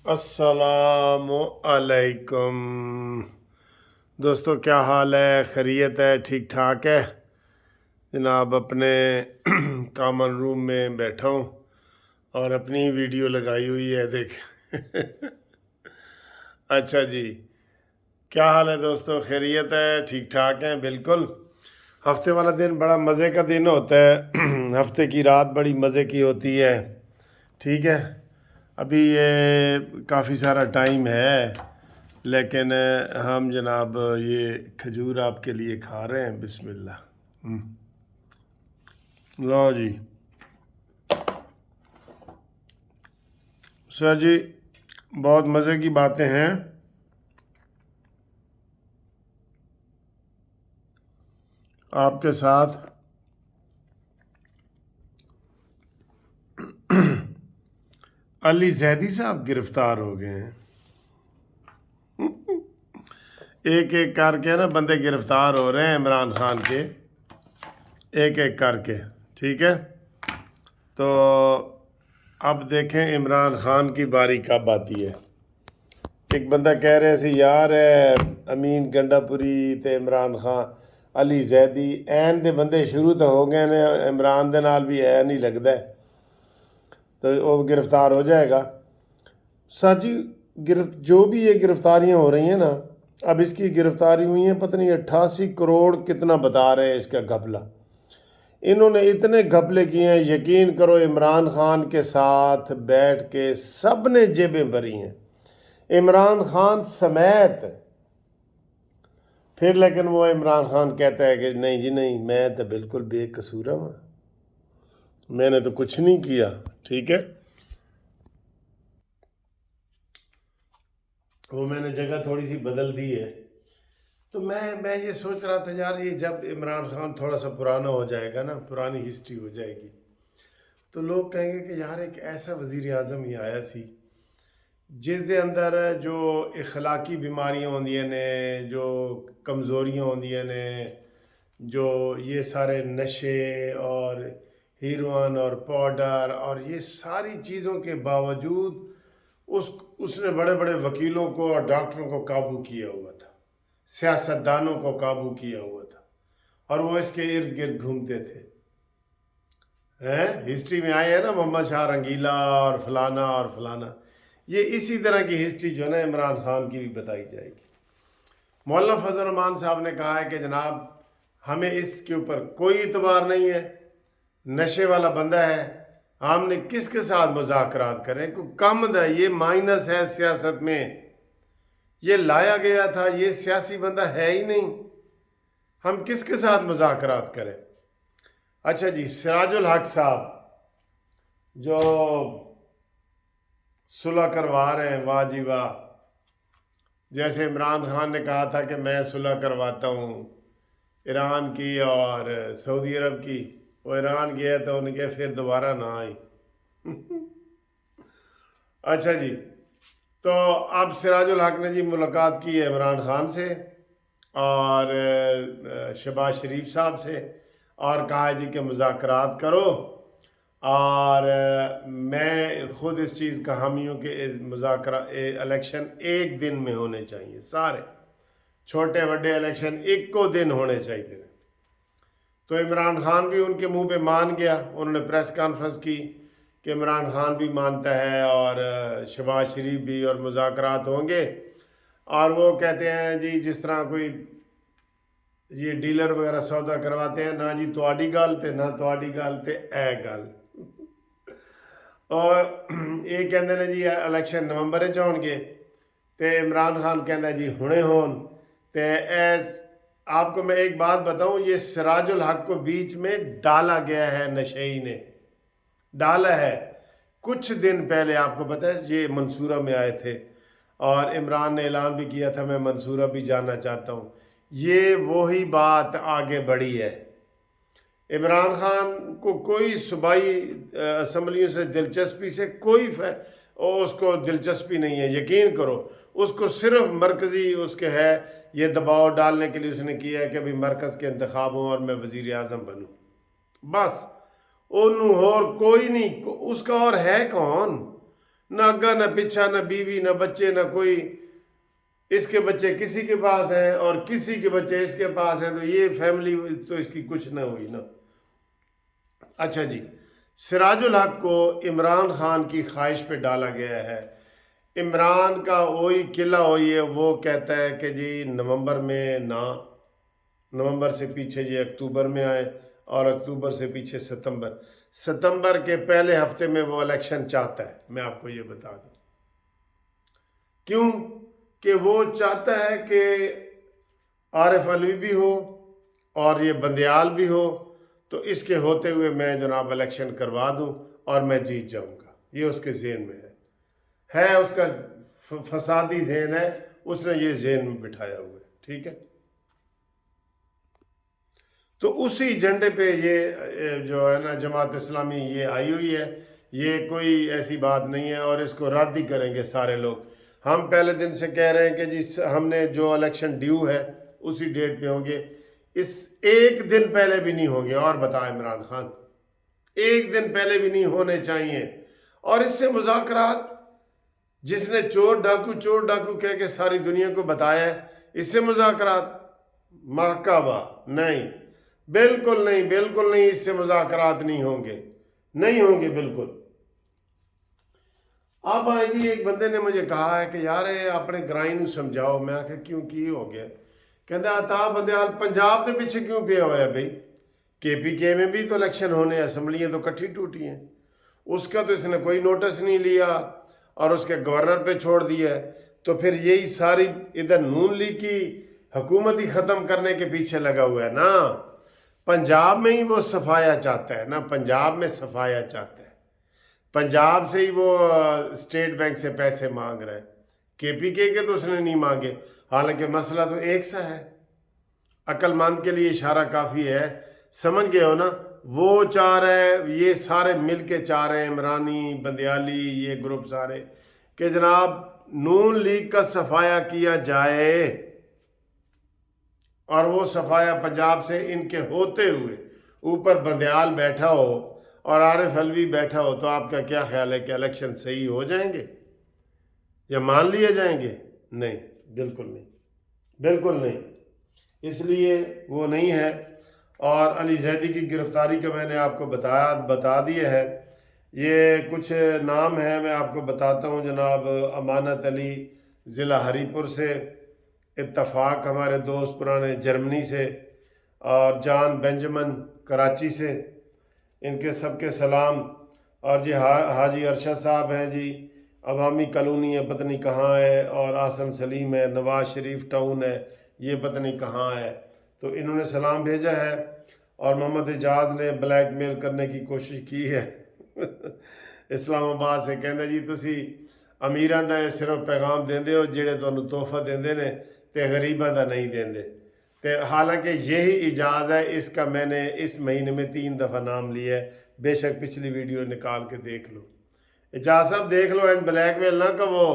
السلام علیکم دوستو، کیا حال ہے؟ خیریت ہے؟ ٹھیک ٹھاک ہے جناب؟ اپنے کامن روم میں بیٹھا ہوں اور اپنی ویڈیو لگائی ہوئی ہے، دیکھ اچھا جی، کیا حال ہے دوستو؟ خیریت ہے؟ ٹھیک ٹھاک ہیں؟ بالکل۔ ہفتے والا دن بڑا مزے کا دن ہوتا ہے ہفتے کی رات بڑی مزے کی ہوتی ہے، ٹھیک ہے۔ ابھی یہ کافی سارا ٹائم ہے، لیکن ہم جناب یہ کھجور آپ کے لیے کھا رہے ہیں۔ بسم اللہ۔ لو جی سر جی، بہت مزے کی باتیں ہیں۔ آپ کے ساتھ علی زیدی صاحب گرفتار ہو گئے ہیں۔ ایک ایک کر کے نا بندے گرفتار ہو رہے ہیں عمران خان کے، ایک ایک کر کے، ٹھیک ہے۔ تو اب دیکھیں عمران خان کی باری کب آتی ہے۔ ایک بندہ کہہ رہے سی یار امین گنڈا پوری تے عمران خان علی زیدی این دے بندے شروع تو ہو گئے نے، عمران دے نال بھی این ہی لگتا ہے، تو وہ گرفتار ہو جائے گا۔ سر جی، جو بھی یہ گرفتاریاں ہو رہی ہیں نا، اب اس کی گرفتاری ہوئی ہیں پتہ نہیں 88 کروڑ کتنا بتا رہے ہیں اس کا گھپلہ۔ انہوں نے اتنے گھپلے کیے ہیں، یقین کرو عمران خان کے ساتھ بیٹھ کے سب نے جیبیں بھری ہیں، عمران خان سمیت۔ پھر لیکن وہ عمران خان کہتا ہے کہ نہیں جی نہیں، میں تو بالکل بے قصور ہوں، میں نے تو کچھ نہیں کیا، ٹھیک ہے۔ وہ میں نے جگہ تھوڑی سی بدل دی ہے۔ تو میں یہ سوچ رہا تھا یار، یہ جب عمران خان تھوڑا سا پرانا ہو جائے گا نا، پرانی ہسٹری ہو جائے گی، تو لوگ کہیں گے کہ یار ایک ایسا وزیر اعظم ہی آیا سی جس دے اندر جو اخلاقی بیماریاں ہوندیاں نے، جو کمزوریاں ہوندیاں نے، جو یہ سارے نشے اور ہیروئن اور پاؤڈر اور یہ ساری چیزوں کے باوجود اس نے بڑے بڑے وکیلوں کو اور ڈاکٹروں کو قابو کیا ہوا تھا، سیاستدانوں کو قابو کیا ہوا تھا، اور وہ اس کے ارد گرد گھومتے تھے۔ ہسٹری میں آئے ہیں نا محمد شاہ رنگیلا اور فلانا اور فلانا، یہ اسی طرح کی ہسٹری جو ہے نا عمران خان کی بھی بتائی جائے گی۔ مولانا فضل الرحمان صاحب نے کہا ہے کہ جناب ہمیں اس کے اوپر کوئی اعتبار نہیں ہے، نشے والا بندہ ہے، ہم نے کس کے ساتھ مذاکرات کریں، کوئی کم ہے، یہ مائنس ہے سیاست میں، یہ لایا گیا تھا، یہ سیاسی بندہ ہے ہی نہیں، ہم کس کے ساتھ مذاکرات کریں۔ اچھا جی، سراج الحق صاحب جو صلح کروا رہے ہیں، واہ جی واہ، جیسے عمران خان نے کہا تھا کہ میں صلح کرواتا ہوں ایران کی اور سعودی عرب کی، وہ ایران گیا تو انہیں کہ پھر دوبارہ نہ آئی۔ اچھا جی، تو اب سراج الحق نے جی ملاقات کی ہے عمران خان سے اور شہباز شریف صاحب سے، اور کہا جی کہ مذاکرات کرو، اور میں خود اس چیز کا حامی ہوں کہ مذاکرہ الیکشن ایک دن میں ہونے چاہیے، سارے چھوٹے بڑے الیکشن ایک کو دن ہونے چاہیے۔ تو عمران خان بھی ان کے منہ پہ مان گیا، انہوں نے پریس کانفرنس کی کہ عمران خان بھی مانتا ہے اور شہباز شریف بھی، اور مذاکرات ہوں گے، اور وہ کہتے ہیں جی جس طرح کوئی یہ ڈیلر وغیرہ سودا کرواتے ہیں، نہ جی تواڈی گل تے نہ تواڈی گل تے اے گل، اور یہ کہندے نے جی الیکشن نومبر وچ ہون گے، تے عمران خان کہندا جی ہنے ہون، تے ایز آپ کو میں ایک بات بتاؤں، یہ سراج الحق کو بیچ میں ڈالا گیا ہے، نشئی نے ڈالا ہے۔ کچھ دن پہلے آپ کو پتہ ہے یہ منصورہ میں آئے تھے، اور عمران نے اعلان بھی کیا تھا میں منصورہ بھی جانا چاہتا ہوں، یہ وہی بات آگے بڑھی ہے۔ عمران خان کو کوئی صوبائی اسمبلیوں سے دلچسپی سے کوئی اس کو دلچسپی نہیں ہے، یقین کرو، اس کو صرف مرکزی اس کے ہے، یہ دباؤ ڈالنے کے لیے اس نے کیا ہے کہ ابھی مرکز کے انتخاب ہوں اور میں وزیر اعظم بنوں، بس انہوں اور کوئی نہیں، اس کا اور ہے کون؟ نہ آگا نہ پیچھا، نہ بیوی نہ بچے نہ کوئی، اس کے بچے کسی کے پاس ہیں اور کسی کے بچے اس کے پاس ہیں، تو یہ فیملی تو اس کی کچھ نہ ہوئی نا۔ اچھا جی، سراج الحق کو عمران خان کی خواہش پہ ڈالا گیا ہے۔ عمران کا وہی قلعہ ہوئی ہے، وہ کہتا ہے کہ جی نومبر میں نہ، نومبر سے پیچھے جی اکتوبر میں آئے، اور اکتوبر سے پیچھے ستمبر کے پہلے ہفتے میں وہ الیکشن چاہتا ہے۔ میں آپ کو یہ بتا دوں کیوں کہ وہ چاہتا ہے کہ عارف علوی بھی ہو اور یہ بندیال بھی ہو، تو اس کے ہوتے ہوئے میں جناب الیکشن کروا دوں اور میں جیت جاؤں گا۔ یہ اس کے ذہن میں ہے اس کا فسادی ذہن ہے، اس نے یہ ذہن میں بٹھایا ہوا ہے، ٹھیک ہے۔ تو اسی ایجنڈے پہ یہ جو ہے نا جماعت اسلامی یہ آئی ہوئی ہے، یہ کوئی ایسی بات نہیں ہے، اور اس کو رد ہی کریں گے سارے لوگ۔ ہم پہلے دن سے کہہ رہے ہیں کہ جی ہم نے جو الیکشن ڈیو ہے اسی ڈیٹ پہ ہوں گے، اس ایک دن پہلے بھی نہیں ہوں گے، اور بتا عمران خان ایک دن پہلے بھی نہیں ہونے چاہیے۔ اور اس سے مذاکرات، جس نے چور ڈاکو کہہ کے ساری دنیا کو بتایا ہے، اس سے مذاکرات محکمہ نہیں، بالکل نہیں، اس سے مذاکرات نہیں ہوں گے بالکل۔ اب آئے جی، ایک بندے نے مجھے کہا ہے کہ یار اپنے گرائی نو سمجھاؤ۔ میں آخر کیوں کی ہو گیا؟ کہتا عطا بندیال پنجاب دے پیچھے کیوں پیا ہوا ہے بھائی؟ کے پی کے میں بھی تو الیکشن ہونے، اسمبلیاں تو کٹھی ٹوٹی ہیں، اس کا تو اس نے کوئی نوٹس نہیں لیا اور اس کے گورنر پہ چھوڑ دیا ہے۔ تو پھر یہی ساری ادھر نون لیگ کی حکومت ہی ختم کرنے کے پیچھے لگا ہوا ہے نا۔ پنجاب میں ہی وہ صفایا چاہتا ہے نا، پنجاب میں صفایا چاہتا ہے، پنجاب سے ہی وہ اسٹیٹ بینک سے پیسے مانگ رہا ہے۔ کے پی کے تو اس نے نہیں مانگے، حالانکہ مسئلہ تو ایک سا ہے۔ عقل مند کے لیے اشارہ کافی ہے، سمجھ گئے ہو نا؟ وہ چاہ رہے ہیں، یہ سارے مل کے چاہ رہے ہیں، عمرانی، بندیالی، یہ گروپ سارے، کہ جناب نون لیگ کا صفایا کیا جائے، اور وہ صفایا پنجاب سے ان کے ہوتے ہوئے اوپر بندیال بیٹھا ہو اور عارف علوی بیٹھا ہو، تو آپ کا کیا خیال ہے کہ الیکشن صحیح ہو جائیں گے یا مان لیے جائیں گے؟ نہیں، بالکل نہیں، اس لیے وہ نہیں ہے۔ اور علی زیدی کی گرفتاری کا میں نے آپ کو بتا دیا ہے۔ یہ کچھ نام ہے، میں آپ کو بتاتا ہوں جناب۔ امانت علی ضلع ہری پور سے، اتفاق ہمارے دوست پرانے جرمنی سے، اور جان بینجمن کراچی سے، ان کے سب کے سلام۔ اور جی حاجی ارشد صاحب ہیں جی، عوامی کالونی ہے پتہ نہیں کہاں ہے، اور آسن سلیم ہے، نواز شریف ٹاؤن ہے، یہ پتہ نہیں کہاں ہے، تو انہوں نے سلام بھیجا ہے۔ اور محمد اعجاز نے بلیک میل کرنے کی کوشش کی ہے اسلام آباد سے، کہندے جی تسی امیراں دا صرف پیغام دیندے ہو جڑے تانوں تحفہ دیندے نے، تے غریباں دا نہیں دیندے۔ تے حالانکہ یہی اعجاز ہے، اس کا میں نے اس مہینے میں 3 دفعہ نام لیا ہے، بے شک پچھلی ویڈیو نکال کے دیکھ لو۔ اعجاز صاحب دیکھ لو، این بلیک میل نہ کرو۔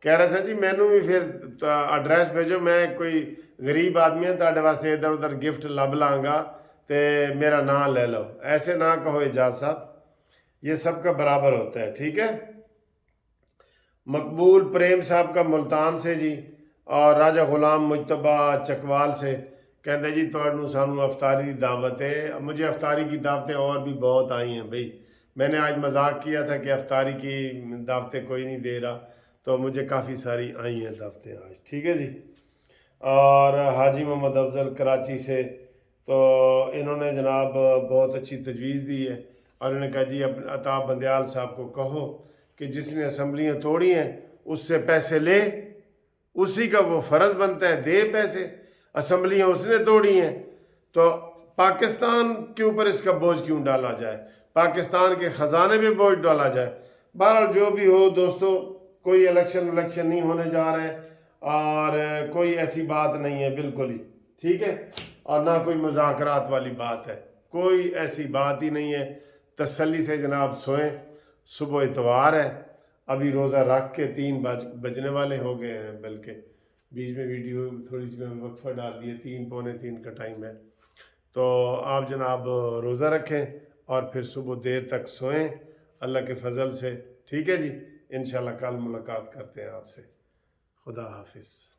کہہ رہا سر جی مینوں بھی پھر ایڈریس بھیجو، میں کوئی غریب آدمی ہے تہاڈے واسطے ادھر ادھر گفٹ لب لاں گا تے میرا نام لے لو۔ ایسے نہ کہو اعجاز صاحب، یہ سب کا برابر ہوتا ہے، ٹھیک ہے۔ مقبول پریم صاحب کا ملتان سے جی، اور راجہ غلام مجتبہ چکوال سے، کہتے جی تانوں سانوں افطاری کی دعوت ہے۔ مجھے افطاری کی دعوتیں اور بھی بہت آئی ہیں بھائی، میں نے آج مذاق کیا تھا کہ افطاری کی دعوتیں کوئی نہیں دے رہا، تو مجھے کافی ساری آئی ہیں دعوتیں آج، ٹھیک ہے جی۔ اور حاجی محمد افضل کراچی سے، تو انہوں نے جناب بہت اچھی تجویز دی ہے، اور انہوں نے کہا جی عطا بندیال صاحب کو کہو کہ جس نے اسمبلیاں توڑی ہیں اس سے پیسے لے، اسی کا وہ فرض بنتا ہے، دے پیسے۔ اسمبلیاں اس نے توڑی ہیں تو پاکستان کے اوپر اس کا بوجھ کیوں ڈالا جائے، پاکستان کے خزانے پہ بوجھ ڈالا جائے۔ بہرحال جو بھی ہو دوستو، کوئی الیکشن نہیں ہونے جا رہے ہیں، اور کوئی ایسی بات نہیں ہے بالکل ہی، ٹھیک ہے، اور نہ کوئی مذاکرات والی بات ہے، کوئی ایسی بات ہی نہیں ہے۔ تسلی سے جناب سوئیں، صبح اتوار ہے، ابھی روزہ رکھ کے 3 بجنے والے ہو گئے ہیں، بلکہ بیچ میں ویڈیو تھوڑی سی میں وقفہ ڈال دیے، 3 پونے 3 کا ٹائم ہے، تو آپ جناب روزہ رکھیں اور پھر صبح دیر تک سوئیں اللہ کے فضل سے، ٹھیک ہے جی۔ انشاءاللہ کل ملاقات کرتے ہیں آپ سے. خدا حافظ.